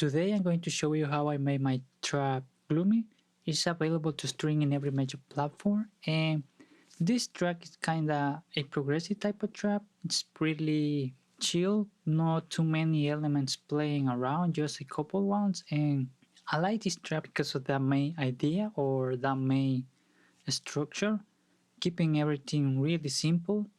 Today I'm going to show you how I made my track Gloomy. It's available to stream in every major platform, and this track is kinda a progressive type of trap. It's pretty chill, not too many elements playing around, just a couple ones, and I like this trap because of that main idea or that main structure, keeping everything really simple.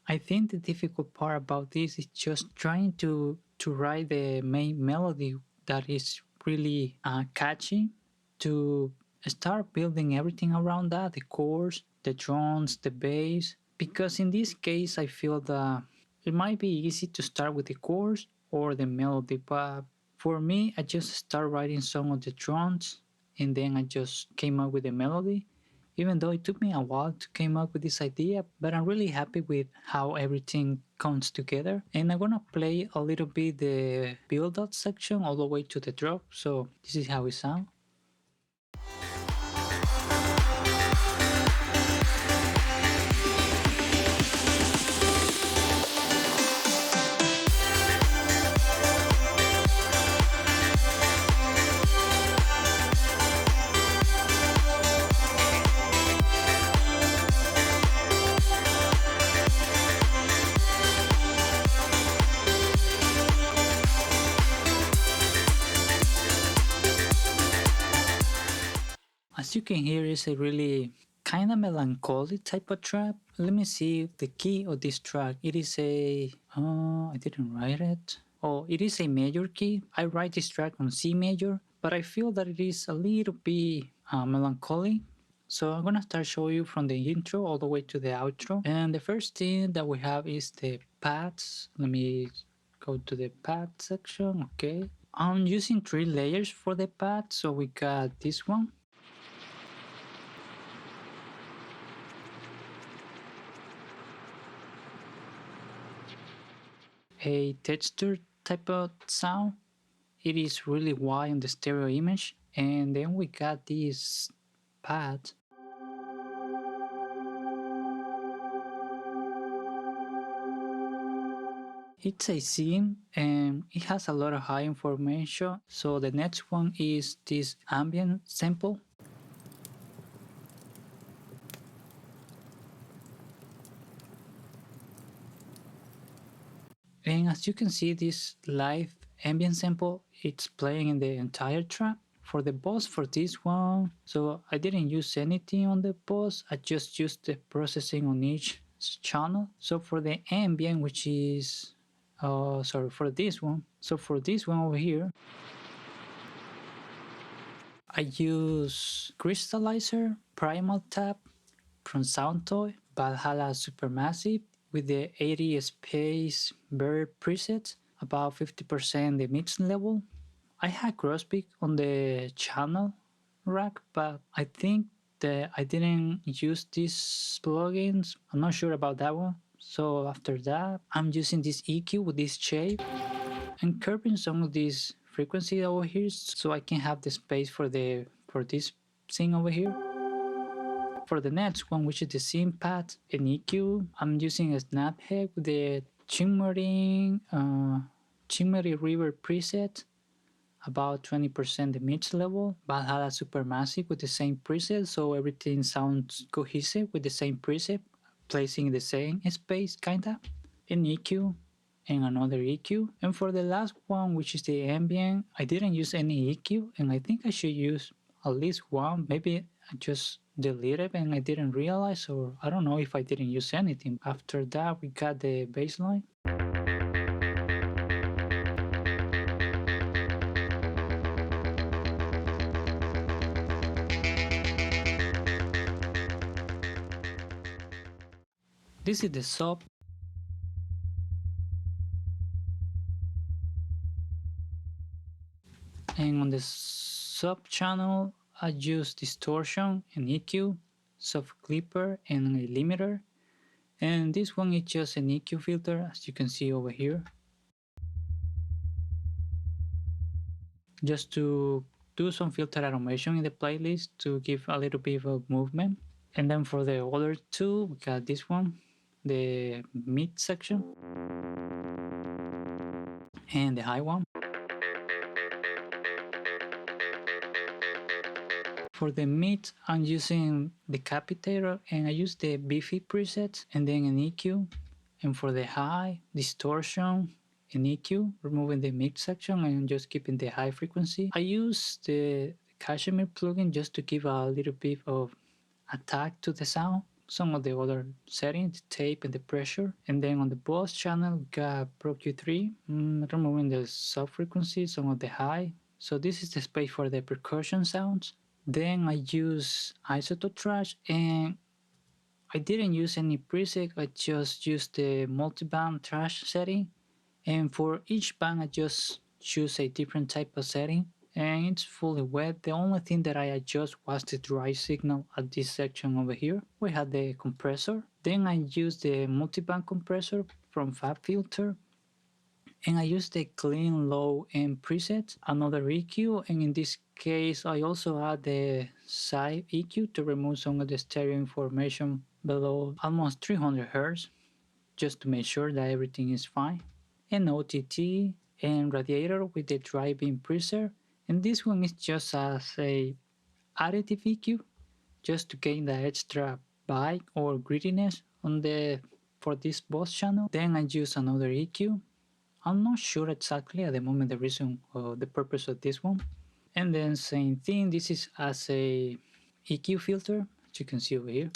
I think the difficult part about this is just trying to write the main melody that is really catchy, to start building everything around that, the chords, the drums, the bass, because in this case I feel that it might be easy to start with the chords or the melody, but for me I just start writing some of the drums and then I just came up with the melody, even though it took me a while to come up with this idea, but I'm really happy with how everything comes together. And I'm gonna play a little bit the build up section all the way to the drop, so this is how it sounds. As you can hear, it's a really kind of melancholy type of trap. Let me see the key of this track. It is a, I didn't write it. Oh, it is a major key. I write this track on C major, but I feel that it is a little bit melancholy. So I'm gonna start showing you from the intro all the way to the outro. And the first thing that we have is the pads. Let me go to the pad section, okay. I'm using 3 layers for the pad, so we got this one. A texture type of sound. It is really wide on the stereo image, and then we got this pad. It's a scene and it has a lot of high information. So the next one is this ambient sample. And as you can see, this live ambient sample, it's playing in the entire track. For the boss for this one, so I didn't use anything on the boss, I just used the processing on each channel. So for the ambient, which is, for this one, so for this one over here, I use Crystallizer, Primal Tap from Soundtoy, Valhalla Supermassive with the 80 space bird preset, about 50% the mix level. I had Grosbeak on the channel rack, but I think that I didn't use these plugins. I'm not sure about that one. So after that, I'm using this EQ with this shape and curving some of these frequency over here so I can have the space for this thing over here. For the next one, which is the scene pad and EQ, I'm using a snaphead with the Chimmery River preset, about 20% the mix level. Valhalla Supermassive with the same preset, so everything sounds cohesive with the same preset, placing in the same space kinda. An EQ and another EQ. And for the last one, which is the ambient, I didn't use any EQ, and I think I should use at least one. Maybe I just deleted and I didn't realize, or I don't know if I didn't use anything. After that, we got the bassline. This is the sub. And on the sub channel, I use distortion and EQ, soft clipper and a limiter. And this one is just an EQ filter, as you can see over here. Just to do some filter automation in the playlist to give a little bit of movement. And then for the other two, we got this one, the mid section, and the high one. For the mid, I'm using the capitator and I use the beefy preset and then an EQ. And for the high, distortion and EQ, removing the mid section and just keeping the high frequency. I use the Cashmere plugin just to give a little bit of attack to the sound. Some of the other settings, the tape and the pressure. And then on the boss channel, we got Pro Q3, removing the sub frequency, some of the high. So this is the space for the percussion sounds. Then I use Isotope Trash and I didn't use any preset, I just used the multi-band trash setting. And for each band I just choose a different type of setting and it's fully wet. The only thing that I adjust was the dry signal at this section over here. We had the compressor. Then I used the multi-band compressor from FabFilter and I use the clean low end preset, another EQ, and in this case I also add the side EQ to remove some of the stereo information below almost 300 Hz just to make sure that everything is fine. And OTT and radiator with the dry beam preset, and this one is just as a additive EQ just to gain the extra bite or grittiness on the for this boss channel. Then I use another EQ. I'm not sure exactly at the moment the reason or the purpose of this one. And then same thing, this is as a EQ filter, as you can see over here.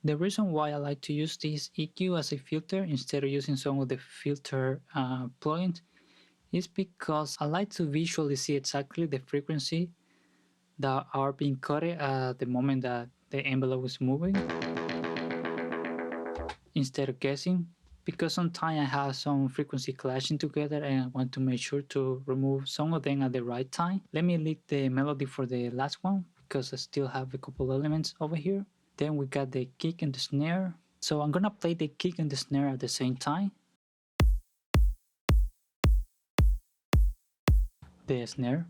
The reason why I like to use this EQ as a filter instead of using some of the filter plugins is because I like to visually see exactly the frequency that are being cut at the moment that the envelope is moving instead of guessing, because sometimes I have some frequency clashing together and I want to make sure to remove some of them at the right time. Let me leave the melody for the last one because I still have a couple elements over here. Then we got the kick and the snare. So I'm gonna play the kick and the snare at the same time. The snare.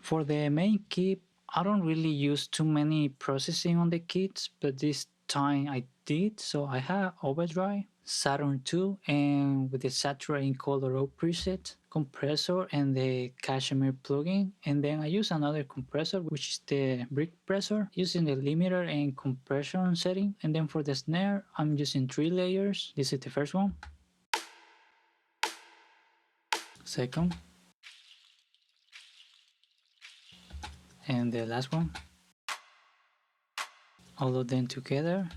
For the main kit, I don't really use too many processing on the kits, but this time I did. So I have overdrive, Saturn 2, and with the saturating color O preset, compressor, and the Cashmere plugin. And then I use another compressor, which is the brick compressor, using the limiter and compression setting. And then for the snare, I'm using 3 layers. This is the first one. Second. And the last one. All of them together.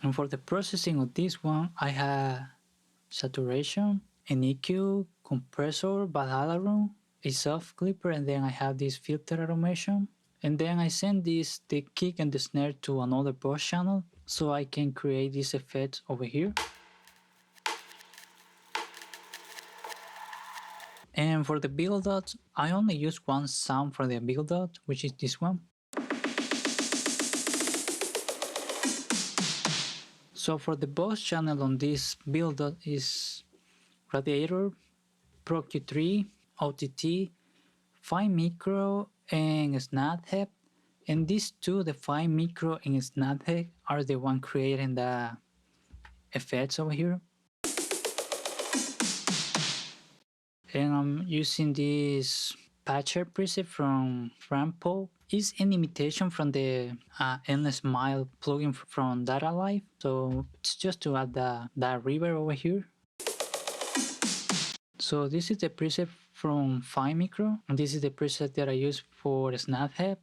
And for the processing of this one, I have saturation, an EQ, compressor, Valhalla room, a soft clipper, and then I have this filter automation. And then I send the kick and the snare to another boss channel so I can create this effect over here. And for the build out, I only use one sound for the build out, which is this one. So for the boss channel on this build out is Radiator, Pro Q3, OTT, Fine Micro, and Snathead. And these two, the Fine Micro and Snathead, are the one creating the effects over here. And I'm using this patcher preset from Rampo. It's an imitation from the Endless Mile plugin from Data Life. So it's just to add that reverb over here. So this is the preset from Fine Micro, and this is the preset that I use for Snathead.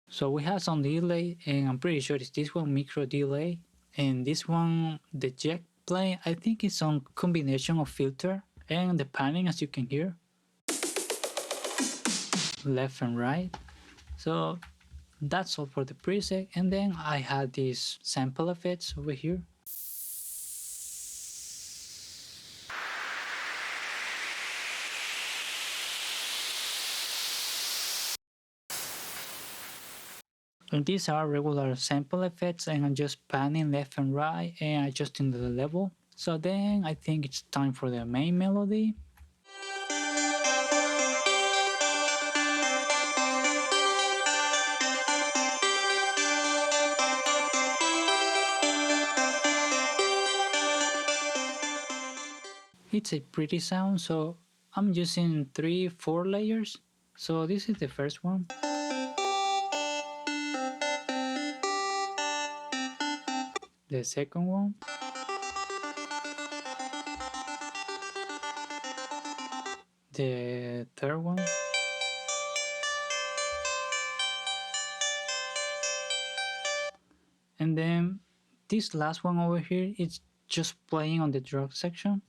So we have some delay, and I'm pretty sure it's this one, micro delay, and this one, the jack plane, I think it's some combination of filter and the panning, as you can hear, left and right. So that's all for the preset, and then I had these sample effects over here. And these are regular sample effects, and I'm just panning left and right and adjusting the level. So then I think it's time for the main melody. It's a pretty sound, so I'm using 3-4 layers. So this is the first one. The second one. The third one. And then this last one over here is just playing on the drop section.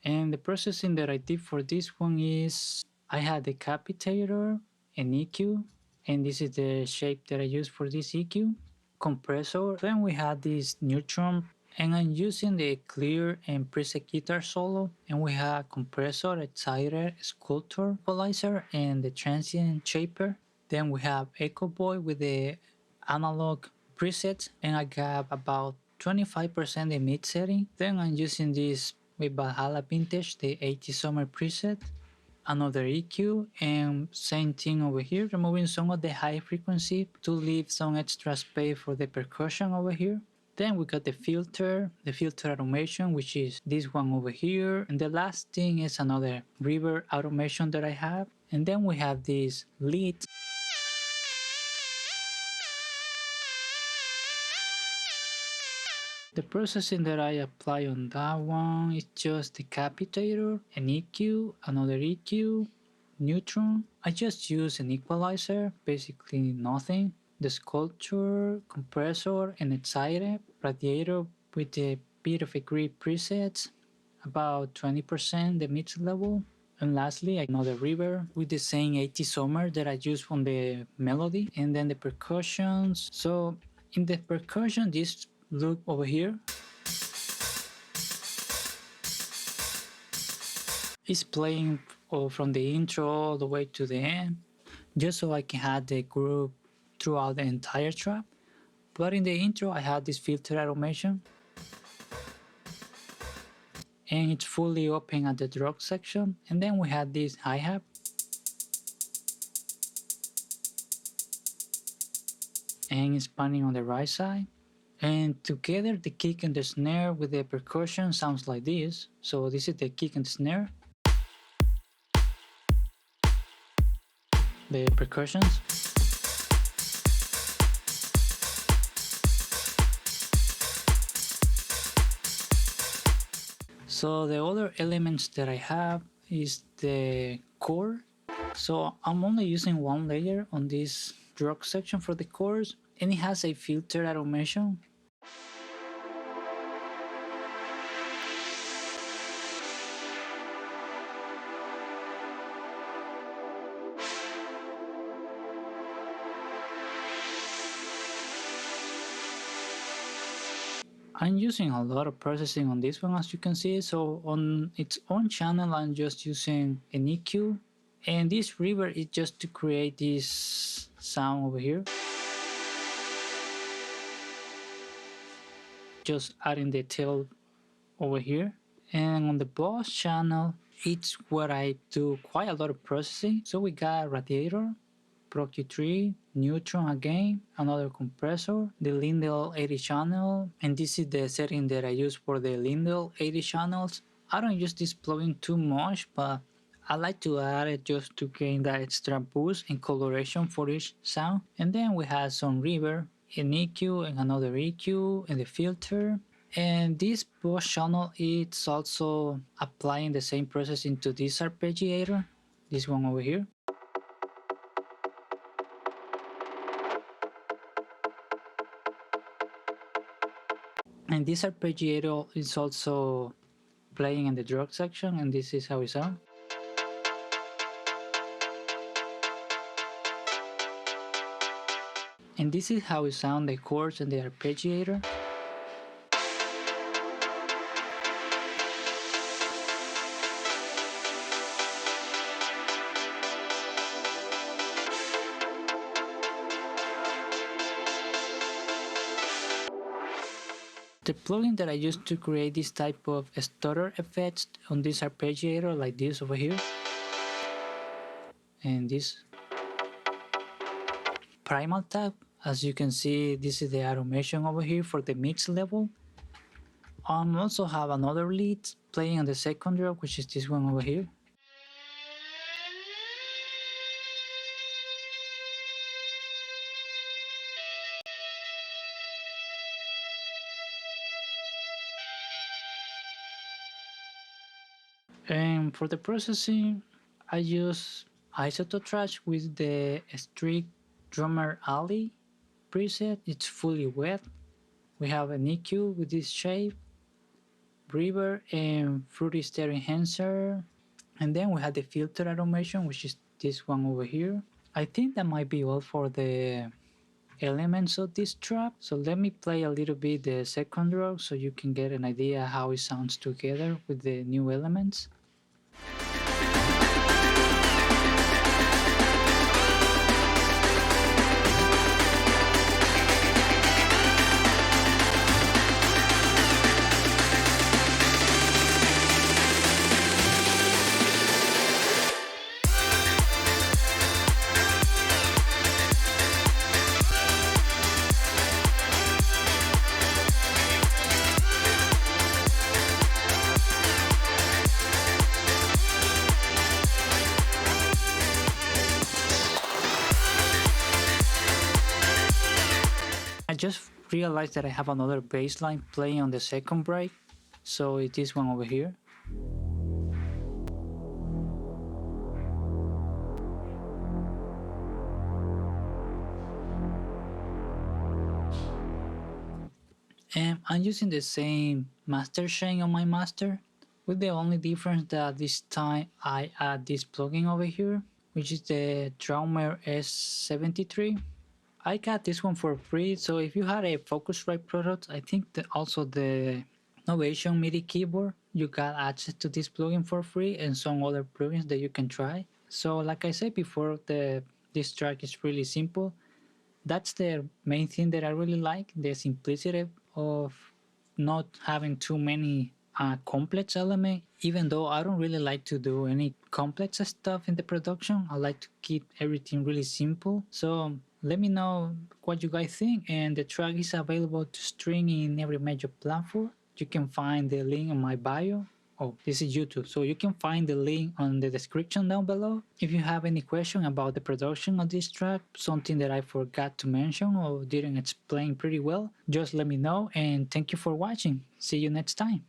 And the processing that I did for this one is I had the capitator, an EQ, and this is the shape that I used for this EQ, compressor. Then we had this neutron, and I'm using the clear and preset guitar solo, and we have compressor, exciter, sculptor, equalizer, and the transient shaper. Then we have Echo Boy with the analog presets, and I got about 25% the mid setting. Then I'm using this with Valhalla Vintage, the 80 Summer preset, another EQ, and same thing over here, removing some of the high frequency to leave some extra space for the percussion over here. Then we got the filter automation, which is this one over here. And the last thing is another reverb automation that I have. And then we have this lead. The processing that I apply on that one is just the capitator, an EQ, another EQ, neutron. I just use an equalizer, basically nothing. The sculpture, compressor, and exciter, radiator with a bit of a grid presets, about 20% the mid level. And lastly, another reverb with the same 80 summer that I used on the melody. And then the percussions. So in the percussion, this loop over here is playing from the intro all the way to the end, just so I can have the groove throughout the entire track. But in the intro, I had this filter automation, and it's fully open at the drop section. And then we had this hi-hat, and it's panning on the right side. And together, the kick and the snare with the percussion sounds like this. So this is the kick and snare, the percussions. So the other elements that I have is the core. So I'm only using one layer on this drop section for the chorus, and it has a filter automation. I'm using a lot of processing on this one, as you can see. So on its own channel, I'm just using an EQ, and this reverb is just to create this sound over here. Just adding the tail over here. And on the boss channel, it's where I do quite a lot of processing. So we got radiator, Pro Q3, neutron again, another compressor, the Lindell 80 channel, and this is the setting that I use for the Lindell 80 channels. I don't use this plugin too much, but I like to add it just to gain that extra boost and coloration for each sound. And then we have some reverb, an EQ and another EQ, and the filter. And this boss channel is also applying the same process into this arpeggiator, this one over here. And this arpeggiator is also playing in the drop section, and this is how it sounds. And this is how it sounds, the chords and the arpeggiator. The plugin that I used to create this type of stutter effects on this arpeggiator, like this over here, and this, Primal tab. As you can see, this is the automation over here for the mix level. Also have another lead playing on the second drop, which is this one over here. And for the processing, I use Isotope Trash with the Strict Drummer Alley preset. It's fully wet. We have an EQ with this shape, reverb, and fruity stereo enhancer. And then we have the filter automation, which is this one over here. I think that might be all for the elements of this track. So let me play a little bit the second drop so you can get an idea how it sounds together with the new elements. I just realized that I have another bass line playing on the second break, so it is one over here. And I'm using the same master chain on my master, with the only difference that this time I add this plugin over here, which is the Drummer S73. I got this one for free, so if you had a Focusrite product, I think that also the Novation MIDI keyboard, you got access to this plugin for free and some other plugins that you can try. So like I said before, this track is really simple. That's the main thing that I really like, the simplicity of not having too many complex elements. Even though I don't really like to do any complex stuff in the production, I like to keep everything really simple. So let me know what you guys think, and the track is available to stream in every major platform. You can find the link in my bio. Oh, this is YouTube, so you can find the link on the description down below. If you have any question about the production of this track, something that I forgot to mention or didn't explain pretty well, just let me know, and thank you for watching. See you next time.